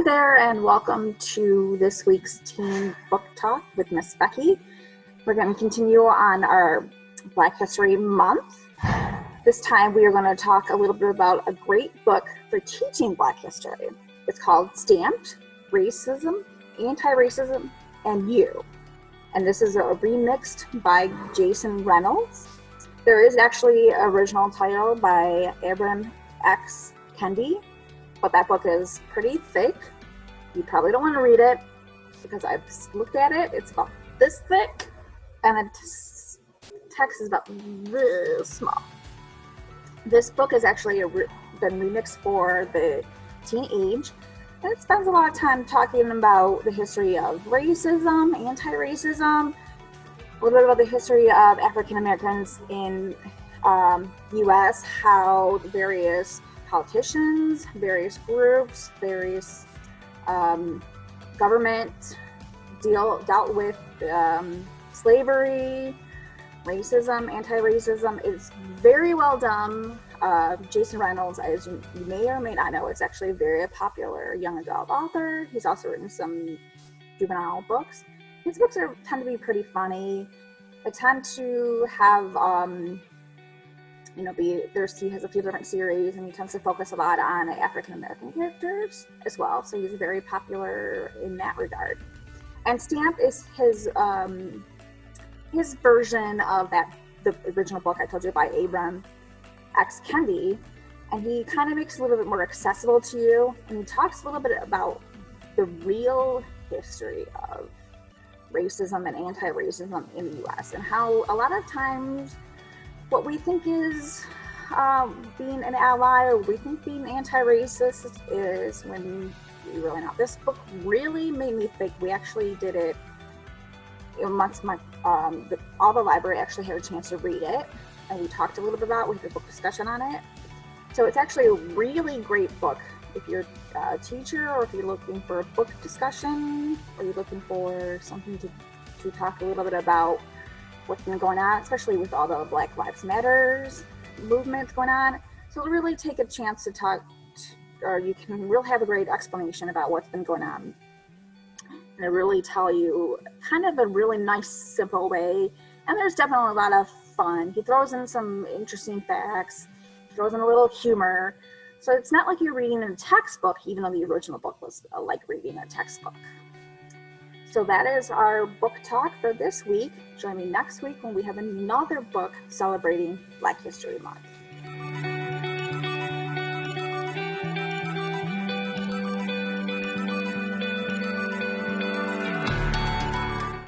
there, and welcome to this week's Teen Book Talk with Miss Becky. We're going to continue on our Black History Month. This time we are going to talk a little bit about a great book for teaching Black history. It's called Stamped, Racism, Antiracism, and You. And this is remixed by Jason Reynolds. There is actually an original title by Ibram X. Kendi, but that book is pretty thick. You probably don't want to read it because I've looked at it. It's about this thick, and the text is about this small. This book has actually been remixed for the teen age, and it spends a lot of time talking about the history of racism, anti-racism, a little bit about the history of African Americans in U.S., how various politicians, various groups, various government dealt with slavery, racism, anti-racism. It's very well done. Jason Reynolds, as you may or may not know, is actually a very popular young adult author. He's also written some juvenile books. His books tend to be pretty funny. They tend to have he has a few different series, and he tends to focus a lot on African American characters as well. So he's very popular in that regard. And Stamp is his version of the original book I told you by Ibram X. Kendi, and he kind of makes it a little bit more accessible to you. And he talks a little bit about the real history of racism and anti-racism in the U.S. and how a lot of times what we think is being an ally, or we think being anti-racist, is when we really not. This book really made me think. We actually did it amongst all the library actually had a chance to read it, and we talked a little bit about it. We had a book discussion on it. So it's actually a really great book if you're a teacher, or if you're looking for a book discussion, or you're looking for something to talk a little bit about what's been going on, especially with all the Black Lives Matters movements going on. So really take a chance to talk, or you can really have a great explanation about what's been going on. And it really tell you kind of a really nice, simple way. And there's definitely a lot of fun. He throws in some interesting facts, throws in a little humor. So it's not like you're reading a textbook, even though the original book was like reading a textbook. So that is our book talk for this week. Join me next week when we have another book celebrating Black History Month.